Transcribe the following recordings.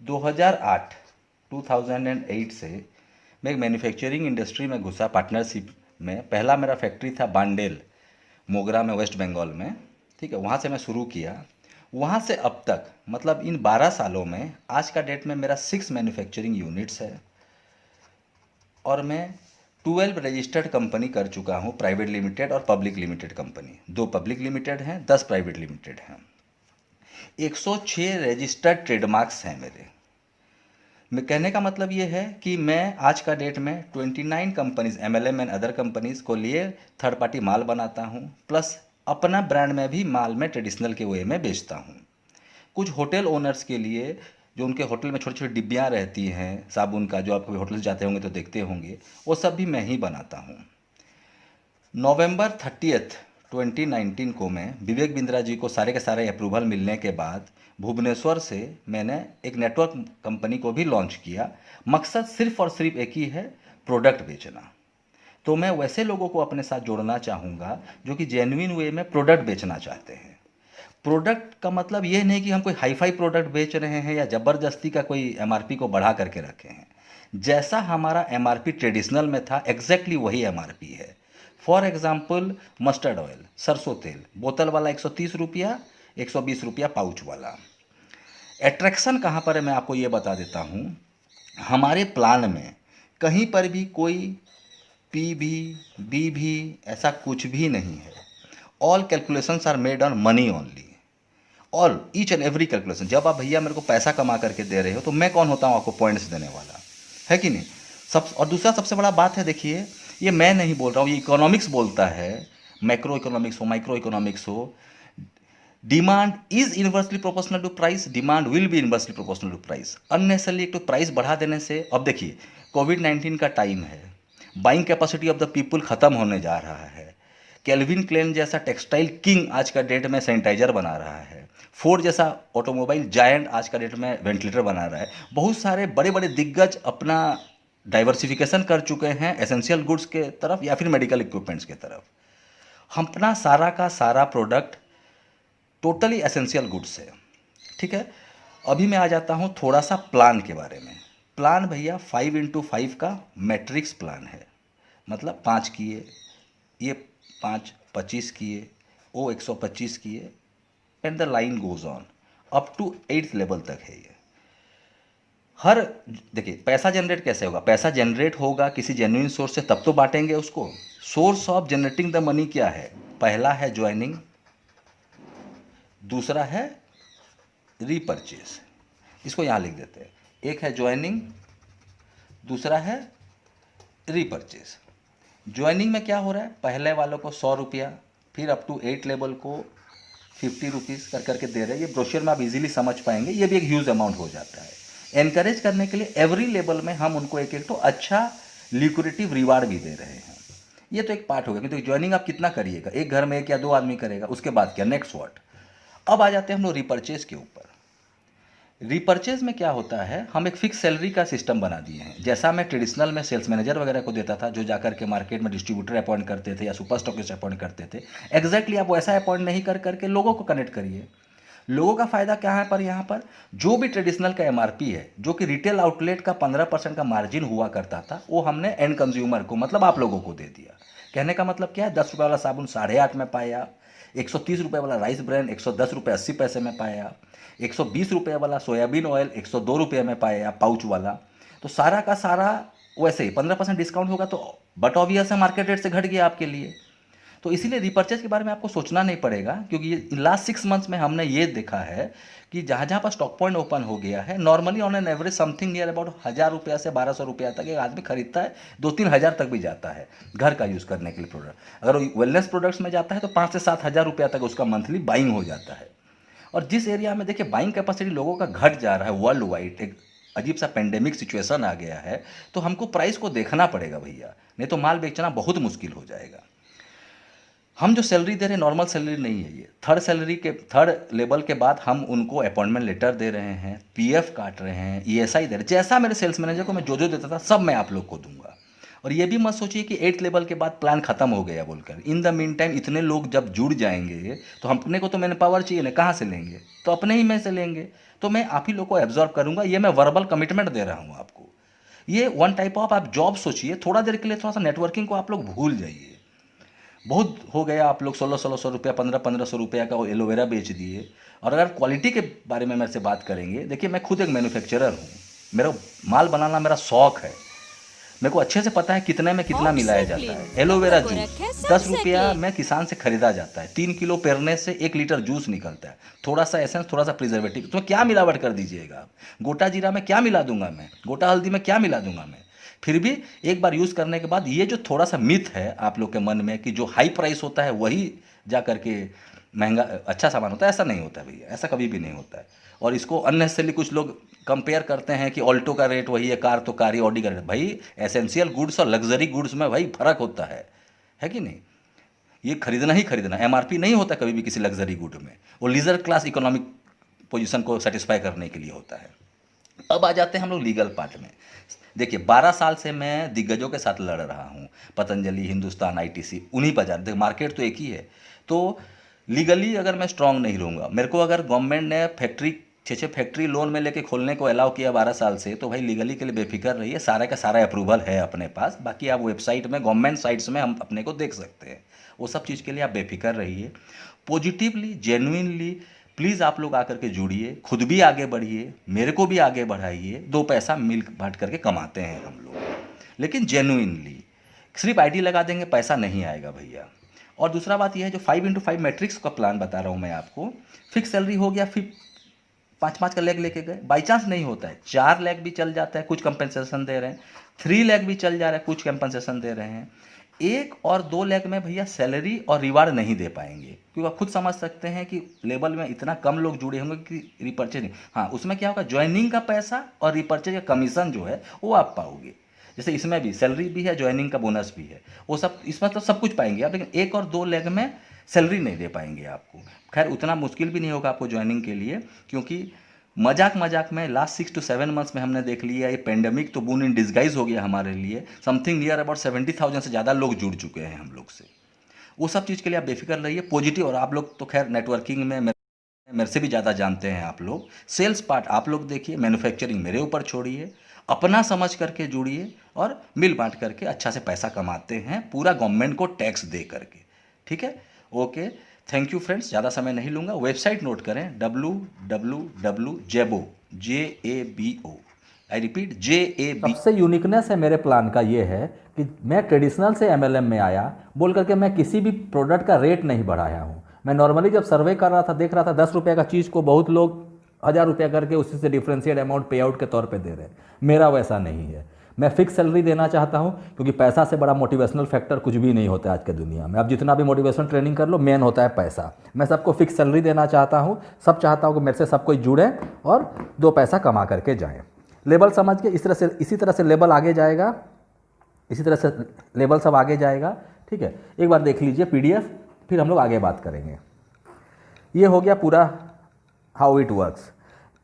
2008 2008 से मैं एक मैन्युफैक्चरिंग इंडस्ट्री में घुसा पार्टनरशिप में। पहला मेरा फैक्ट्री था बांडेल, मोगरा में, वेस्ट बंगाल में। ठीक है, वहाँ से मैं शुरू किया। वहाँ से अब तक मतलब इन 12 सालों में आज का डेट में मेरा 6 मैन्युफैक्चरिंग यूनिट्स है और मैं 12 रजिस्टर्ड कंपनी कर चुका हूँ, प्राइवेट लिमिटेड और public limited company. 2 public limited हैं, 10 प्राइवेट लिमिटेड हैं। 106 रजिस्टर्ड ट्रेडमार्क्स हैं मेरे। मैं कहने का मतलब ये है कि मैं आज का डेट में 29 companies, MLM and other companies को लिए थर्ड पार्टी माल बनाता हूँ, प्लस अपना ब्रांड में भी माल में ट्रेडिशनल के वे में बेचता हूँ। कुछ होटल ओनर्स के लिए, जो उनके होटल में छोटी छोटी डिब्बियाँ रहती हैं साबुन का, जो आप कभी होटल जाते होंगे तो देखते होंगे, वो सब भी मैं ही बनाता हूँ। नवंबर 30 2019 को मैं विवेक बिंद्रा जी को सारे के सारे अप्रूवल मिलने के बाद भुवनेश्वर से मैंने एक नेटवर्क कंपनी को भी लॉन्च किया। मकसद सिर्फ और सिर्फ एक ही है, प्रोडक्ट बेचना। तो मैं वैसे लोगों को अपने साथ जोड़ना चाहूँगा जो कि जेन्युइन वे में प्रोडक्ट बेचना चाहते हैं। प्रोडक्ट का मतलब ये नहीं कि हम कोई हाई फाई प्रोडक्ट बेच रहे हैं या ज़बरदस्ती का कोई एमआरपी को बढ़ा करके रखे हैं। जैसा हमारा एमआरपी ट्रेडिशनल में था, एग्जैक्टली वही एमआरपी है। फॉर एग्जाम्पल, मस्टर्ड ऑयल, सरसों तेल, बोतल वाला 130 रुपया, 120 रुपया पाउच वाला। एट्रैक्शन कहाँ पर है मैं आपको ये बता देता हूँ। हमारे प्लान में कहीं पर भी कोई पी भी, बी भी, ऐसा कुछ भी नहीं है। All calculations are made on money only. All each and every calculation. जब आप भैया मेरे को पैसा कमा करके दे रहे हो तो मैं कौन होता हूँ आपको पॉइंट्स देने वाला, है कि नहीं। सब और दूसरा सबसे बड़ा बात है, देखिए, ये मैं नहीं बोल रहा हूँ, ये इकोनॉमिक्स बोलता है। मैक्रो इकोनॉमिक्स हो, माइक्रो इकोनॉमिक्स हो, demand is inversely proportional to price, demand will be inversely proportional to price. Unnecessarily एक तो प्राइस बढ़ा देने से, अब देखिए कोविड-19 का टाइम है, buying capacity of the people खत्म होने जा रहा है। केल्विन क्लेन जैसा टेक्सटाइल किंग आज का डेट में सैनिटाइजर बना रहा है। फोर्ड जैसा ऑटोमोबाइल जायंट आज का डेट में वेंटिलेटर बना रहा है। बहुत सारे बड़े बड़े दिग्गज अपना डाइवर्सिफिकेशन कर चुके हैं एसेंशियल गुड्स के तरफ या फिर मेडिकल इक्विपमेंट्स के तरफ। हम अपना सारा का सारा प्रोडक्ट टोटली एसेंशियल गुड्स है। ठीक है, अभी मैं आ जाता हूँ थोड़ा सा प्लान के बारे में। प्लान भैया 5x5 का मैट्रिक्स प्लान है। मतलब 5 किए, ये 5 25 किए, वो 125 किए, and the line goes on up to 8th level तक है ये। हर, देखिए पैसा जनरेट कैसे होगा, पैसा जनरेट होगा किसी जेन्युइन सोर्स से, तब तो बांटेंगे उसको। Source of generating the money क्या है? पहला है ज्वाइनिंग, दूसरा है रीपरचेज। इसको यहाँ लिख देते हैं। एक है ज्वाइनिंग, दूसरा है रीपरचेज। ज्वाइनिंग में क्या हो रहा है, पहले वालों को 100 रुपया, फिर अप टू 8 लेवल को 50 रुपीज़ कर करके दे रहे हैं। ये ब्रोशर में आप इजीली समझ पाएंगे, ये भी एक ह्यूज अमाउंट हो जाता है। एनकरेज करने के लिए एवरी लेवल में हम उनको एक एक तो अच्छा लिक्विडिटिव रिवार्ड भी दे रहे हैं। ये तो एक पार्ट हो गया, क्योंकि ज्वाइनिंग आप कितना करिएगा, एक घर में 1 या 2 आदमी करेगा, उसके बाद क्या, नेक्स्ट व्हाट। अब आ जाते हैं हम लोग रिपर्चेज के ऊपर। रिपर्चेज में क्या होता है, हम एक फिक्स सैलरी का सिस्टम बना दिए हैं। जैसा मैं ट्रेडिशनल में सेल्स मैनेजर वगैरह को देता था, जो जाकर के मार्केट में डिस्ट्रीब्यूटर अपॉइंट करते थे या सुपर स्टॉकिस्ट अपॉइंट करते थे, एग्जैक्टली आप वैसा अपॉइंट नहीं कर करके लोगों को कनेक्ट करिए। लोगों का फायदा क्या है पर यहाँ पर, जो भी ट्रेडिशनल का एमआरपी है, जो कि रिटेल आउटलेट का 15% का मार्जिन हुआ करता था, वो हमने एंड कंज्यूमर को, मतलब आप लोगों को दे दिया। कहने का मतलब क्या है, 10 रुपये वाला साबुन 8.5 में पाया, 130 रुपये वाला राइस ब्रांड 110 रुपये 80 पैसे में पाया, 120 रुपये वाला सोयाबीन ऑयल 102 रुपये में पाया पाउच वाला। तो सारा का सारा वैसे ही 15% डिस्काउंट होगा, तो बट ऑब्वियस है मार्केट रेट से घट गया आपके लिए। तो इसीलिए रिपर्चेज के बारे में आपको सोचना नहीं पड़ेगा, क्योंकि ये लास्ट 6 मंथ्स में हमने ये देखा है कि जहाँ जहाँ पर स्टॉक पॉइंट ओपन हो गया है, normally on an average something near about 1000 रुपया से 1200 रुपया तक एक आदमी खरीदता है। 2-3 हज़ार तक भी जाता है घर का यूज़ करने के लिए प्रोडक्ट। अगर वो वेलनेस प्रोडक्ट्स में जाता है तो 5 से 7 हज़ार रुपया तक उसका मंथली बाइंग हो जाता है। और जिस एरिया में देखिए बाइंग कैपेसिटी लोगों का घट जा रहा है वर्ल्ड वाइड, एक अजीब सा पेंडेमिक सिचुएशन आ गया है, तो हमको प्राइस को देखना पड़ेगा भैया, नहीं तो माल बेचना बहुत मुश्किल हो जाएगा। हम जो सैलरी दे रहे हैं नॉर्मल सैलरी नहीं है, ये थर्ड लेवल के बाद हम उनको अपॉइंटमेंट लेटर दे रहे हैं, पीएफ काट रहे हैं, ईएसआई दे रहे हैं। जैसा मेरे सेल्स मैनेजर को मैं जो जो देता था सब मैं आप लोग को दूंगा। और ये भी मत सोचिए कि 8th लेवल के बाद प्लान खत्म हो गया बोलकर। इन द मीन टाइम इतने लोग जब जुड़ जाएंगे तो अपने को तो मैंने पावर चाहिए ना, कहाँ से लेंगे? तो अपने ही में से लेंगे। तो मैं आप ही लोग को एब्जॉर्ब करूंगा, ये मैं वर्बल कमिटमेंट दे रहा हूँ आपको। ये वन टाइप ऑफ आप जॉब सोचिए, थोड़ा देर के लिए थोड़ा सा नेटवर्किंग को आप लोग भूल जाइए। बहुत हो गया, आप लोग 1600 रुपया 1500 रुपया का वो एलोवेरा बेच दिए। और अगर क्वालिटी के बारे में मेरे से बात करेंगे, देखिए मैं खुद एक मैन्युफैक्चरर हूँ, मेरा माल बनाना मेरा शौक है। मेरे को अच्छे से पता है कितने में कितना मिलाया जाता है। एलोवेरा जूस 10 रुपया में किसान से खरीदा जाता है, 3 किलो पेरने से 1 लीटर जूस निकलता है। थोड़ा सा एसेंस, थोड़ा सा प्रिजर्वेटिव, तो क्या मिलावट कर दीजिएगा आप? गोटा जीरा में क्या मिला दूंगा मैं? गोटा हल्दी में क्या मिला दूंगा मैं? फिर भी एक बार यूज़ करने के बाद ये जो थोड़ा सा मिथ है आप लोग के मन में कि जो हाई प्राइस होता है वही जा करके महंगा अच्छा सामान होता है, ऐसा नहीं होता है भैया, ऐसा कभी भी नहीं होता है। और इसको अननेसेसरली कुछ लोग कंपेयर करते हैं कि ऑल्टो का रेट वही है, कार तो कार ही, ऑडी का रेट भाई। एसेंशियल गुड्स और लग्जरी गुड्स में भाई फर्क होता है कि नहीं? ये खरीदना ही खरीदना, एमआरपी नहीं होता कभी भी किसी लग्जरी गुड में। वो लीजर क्लास इकोनॉमिक पोजीशन को सेटिस्फाई करने के लिए होता है। अब आ जाते हैं हम लोग लीगल पार्ट में। देखिए 12 साल से मैं दिग्गजों के साथ लड़ रहा हूँ, पतंजलि, हिंदुस्तान, आईटीसी, उन्हीं बाजार, देखिए मार्केट तो एक ही है। तो लीगली अगर मैं स्ट्रांग नहीं रहूँगा, मेरे को अगर गवर्नमेंट ने फैक्ट्री 6-6 फैक्ट्री लोन में लेके खोलने को अलाउ किया 12 साल से, तो भाई लीगली के लिए बेफिक्र रहिए, सारा का सारा अप्रूवल है अपने पास। बाकी आप वेबसाइट में, गवर्नमेंट साइट्स में हम अपने को देख सकते हैं, वो सब चीज़ के लिए आप बेफिक्र रहिए। पॉजिटिवली, जेन्युइनली प्लीज़ आप लोग आकर के जुड़िए, खुद भी आगे बढ़िए, मेरे को भी आगे बढ़ाइए। 2 पैसा मिल बांट करके कमाते हैं हम लोग, लेकिन जेन्युइनली। सिर्फ आईडी लगा देंगे पैसा नहीं आएगा भैया। और दूसरा बात यह है, जो 5x5 मैट्रिक्स का प्लान बता रहा हूँ मैं आपको, फिक्स सैलरी हो गया, फिर 5-5 का लेग लेके गए, बाई चांस नहीं होता है, 4 लेग भी चल जाता है, कुछ कंपनसेशन दे रहे हैं, 3 लेग भी चल जा रहा है, कुछ कंपनसेशन दे रहे हैं। 1 और 2 लेग में भैया सैलरी और रिवार्ड नहीं दे पाएंगे, क्योंकि आप खुद समझ सकते हैं कि लेवल में इतना कम लोग जुड़े होंगे कि रिपर्चेज नहीं। हाँ, उसमें क्या होगा, ज्वाइनिंग का पैसा और रिपर्चेज का कमीशन जो है वो आप पाओगे। जैसे इसमें भी सैलरी भी है, ज्वाइनिंग का बोनस भी है, वो सब इसमें तो सब कुछ पाएंगे आप, लेकिन 1 और 2 लेग में सैलरी नहीं दे पाएंगे आपको। खैर उतना मुश्किल भी नहीं होगा आपको ज्वाइनिंग के लिए, क्योंकि मजाक मजाक में लास्ट 6 to 7 मंथ्स में हमने देख लिया, ये पेंडेमिक तो बून इन डिस्गाइज हो गया हमारे लिए। समथिंग नियर अबाउट 70,000 से ज़्यादा लोग जुड़ चुके हैं हम लोग से। वो सब चीज़ के लिए आप बेफिक्र रहिए, पॉजिटिव। और आप लोग तो खैर नेटवर्किंग में मेरे से भी ज़्यादा जानते हैं आप लोग। सेल्स पार्ट आप लोग देखिए, मैन्युफैक्चरिंग मेरे ऊपर छोड़िए, अपना समझ करके जुड़िए और मिल बांट करके अच्छा से पैसा कमाते हैं, पूरा गवर्नमेंट को टैक्स दे करके। ठीक है, ओके, थैंक यू फ्रेंड्स, ज़्यादा समय नहीं लूँगा। वेबसाइट नोट करें, www.jabo, JABO, I repeat JAB। सबसे यूनिकनेस है मेरे प्लान का ये है कि मैं ट्रेडिशनल से MLM में आया बोल करके मैं किसी भी प्रोडक्ट का रेट नहीं बढ़ाया हूँ। मैं नॉर्मली जब सर्वे कर रहा था, देख रहा था 10 रुपये का चीज़ को बहुत लोग 1000 रुपया करके उसी से डिफ्रेंशिएट अमाउंट पे आउट के तौर पे दे रहे हैं। मेरा वैसा नहीं है, मैं फिक्स सैलरी देना चाहता हूं, क्योंकि पैसा से बड़ा मोटिवेशनल फैक्टर कुछ भी नहीं होता है आज के दुनिया में। आप जितना भी मोटिवेशनल ट्रेनिंग कर लो, मेन होता है पैसा। मैं सबको फिक्स सैलरी देना चाहता हूं, सब चाहता हूं कि मेरे से सब कोई जुड़े और 2 पैसा कमा करके जाएं। लेवल समझ के इसी तरह से लेवल आगे जाएगा, इसी तरह से लेवल सब आगे जाएगा। ठीक है, एक बार देख लीजिए PDF, फिर हम लोग आगे बात करेंगे। ये हो गया पूरा हाउ इट वर्क्स।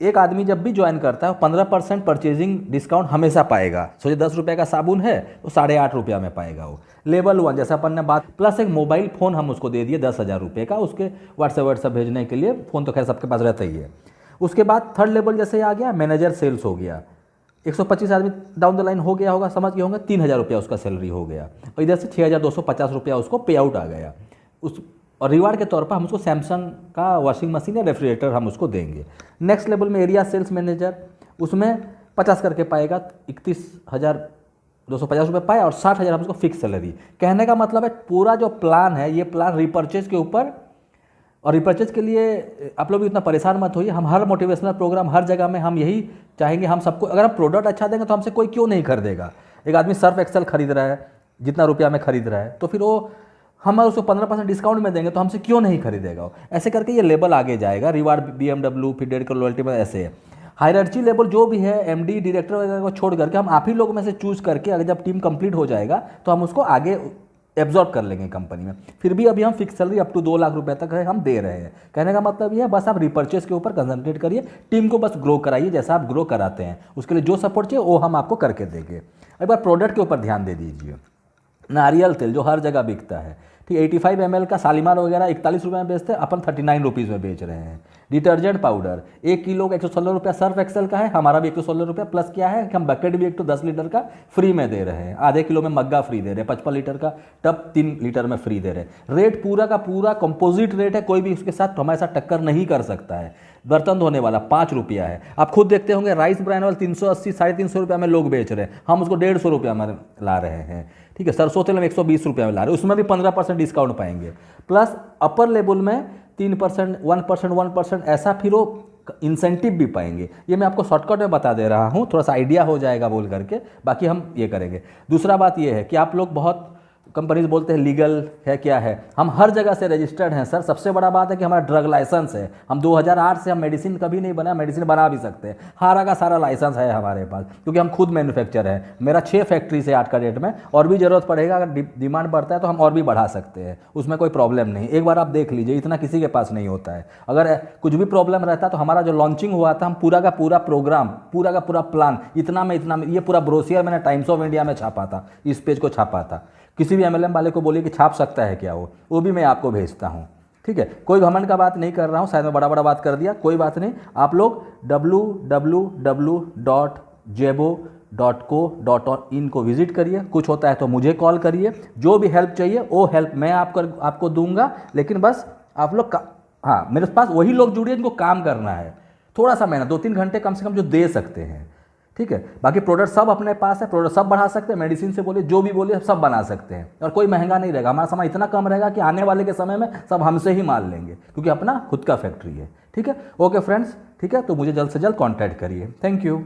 एक आदमी जब भी ज्वाइन करता है 15% परचेजिंग डिस्काउंट हमेशा पाएगा। सोचिए 10 रुपये का साबुन है तो 8.5 रुपया में पाएगा वो। लेवल 1 जैसा अपन ने बात, प्लस एक मोबाइल फ़ोन हम उसको दे दिए 10,000 रुपये का, उसके व्हाट्सएप भेजने के लिए। फ़ोन तो खैर सबके पास रहता ही है। उसके बाद थर्ड लेवल जैसे आ गया, मैनेजर सेल्स हो गया। 125 आदमी डाउन द लाइन हो गया होगा, समझ गए होंगे, 3,000 रुपया उसका सैलरी हो गया, और इधर से 6,250 रुपया उसको पे आउट आ गया उस। और रिवार्ड के तौर पर हम उसको सैमसंग का वॉशिंग मशीन या रेफ्रिजरेटर हम उसको देंगे। नेक्स्ट लेवल में एरिया सेल्स मैनेजर, उसमें 50 करके पाएगा, 31,250 रुपये पाए और 60,000 हम उसको फिक्स सैलरी। कहने का मतलब है पूरा जो प्लान है ये प्लान रिपर्चेज के ऊपर। और रिपर्चेज के लिए आप लोग भी इतना परेशान मत होइए, हम हर मोटिवेशनल प्रोग्राम हर जगह में हम यही चाहेंगे, हम सबको अगर हम प्रोडक्ट अच्छा देंगे तो हमसे कोई क्यों नहीं खरीदेगा। एक आदमी सर्फ एक्सेल खरीद रहा है जितना रुपया में खरीद रहा है, तो फिर वो हम उसको 15% डिस्काउंट में देंगे तो हमसे क्यों नहीं खरीदेगा। ऐसे करके ये लेवल आगे जाएगा। रिवार्ड BMW, फिर 1.5 करोड़ लॉयल्टी में, ऐसे है। हायरार्ची लेवल जो भी है, MD, डायरेक्टर वगैरह को छोड़ करके हम आप ही लोग में से चूज़ करके, अगर जब टीम कंप्लीट हो जाएगा तो हम उसको आगे एब्जॉर्ब कर लेंगे कंपनी में। फिर भी अभी हम fix salary up to 2 lakh रुपए तक है हम दे रहे हैं। कहने का मतलब ये है, बस आप रिपर्चेज के ऊपर कंसंट्रेट करिए, टीम को बस ग्रो कराइए जैसा आप ग्रो कराते हैं। उसके लिए जो सपोर्ट चाहिए वो हम आपको करके देंगे। एक बार प्रोडक्ट के ऊपर ध्यान दे दीजिए। नारियल तेल जो हर जगह बिकता है, ठीक, 85 ml का शालीमार वगैरह 41 रुपये में बेचते हैं, अपन 39 रुपीज़ में बेच रहे हैं। डिटर्जेंट पाउडर 1 किलो का 116 रुपया सर्फ एक्सेल का है, हमारा भी 116 रुपया, प्लस क्या है कि हम बकेट भी एक तो 10 लीटर का फ्री में दे रहे हैं, आधे किलो में मग्गा फ्री दे रहे हैं, 55 लीटर का टब 3 लीटर में फ्री दे रहे हैं। रेट पूरा का पूरा कंपोजिट रेट है, कोई भी उसके साथ हमारे साथ टक्कर नहीं कर सकता है। बर्तन धोने वाला 5 रुपया है, आप खुद देखते होंगे राइस ब्रांड वाला 380 350 रुपया में लोग बेच रहे हैं, हम उसको 150 रुपया में ला रहे हैं, ठीक है। सरसों तेल में 120 रुपया में ला रहे हैं, उसमें भी 15% डिस्काउंट पाएंगे। प्लस अपर लेवल में 3%, 1%, 1% ऐसा फिर वो इंसेंटिव भी पाएंगे। ये मैं आपको शॉर्टकट में बता दे रहा हूँ, थोड़ा सा आइडिया हो जाएगा बोल करके, बाकी हम ये करेंगे। दूसरा बात ये है कि आप लोग बहुत कंपनीज बोलते हैं लीगल है, क्या है, हम हर जगह से रजिस्टर्ड हैं सर। सबसे बड़ा बात है कि हमारा ड्रग लाइसेंस है, हम 2008 से हम मेडिसिन कभी नहीं बना, मेडिसिन बना भी सकते हैं, सारा का सारा लाइसेंस है हमारे पास, क्योंकि हम खुद मैन्युफैक्चर है। मेरा 6 फैक्ट्री से 8 का डेट में, और भी ज़रूरत पड़ेगा, अगर डिमांड बढ़ता है तो हम और भी बढ़ा सकते हैं, उसमें कोई प्रॉब्लम नहीं। एक बार आप देख लीजिए, इतना किसी के पास नहीं होता है। अगर कुछ भी प्रॉब्लम रहता तो हमारा जो लॉन्चिंग हुआ था, हम पूरा का पूरा प्रोग्राम, पूरा का पूरा प्लान, इतना में ये पूरा ब्रोशियर मैंने टाइम्स ऑफ इंडिया में छापा था, इस पेज को छापा था। किसी भी MLM वाले को बोलिए कि छाप सकता है क्या, वो भी मैं आपको भेजता हूँ, ठीक है। कोई घमंड का बात नहीं कर रहा हूँ, शायद मैं बड़ा बड़ा बात कर दिया, कोई बात नहीं। आप लोग www.jebo.co.in को विजिट करिए, कुछ होता है तो मुझे कॉल करिए, जो भी हेल्प चाहिए वो हेल्प मैं आपको दूंगा। लेकिन बस आप लोग हाँ, मेरे पास वही लोग जुड़िए जिनको काम करना है, थोड़ा सा मेहनत, 2-3 घंटे कम से कम जो दे सकते हैं, ठीक है। बाकी प्रोडक्ट सब अपने पास है, प्रोडक्ट सब बढ़ा सकते हैं, मेडिसिन से बोलिए, जो भी बोलिए सब बना सकते हैं, और कोई महंगा नहीं रहेगा। हमारा सामान इतना कम रहेगा कि आने वाले के समय में सब हमसे ही माल लेंगे, क्योंकि अपना खुद का फैक्ट्री है, ठीक है। ओके फ्रेंड्स, ठीक है, तो मुझे जल्द से जल्द कॉन्टैक्ट करिए। Thank you.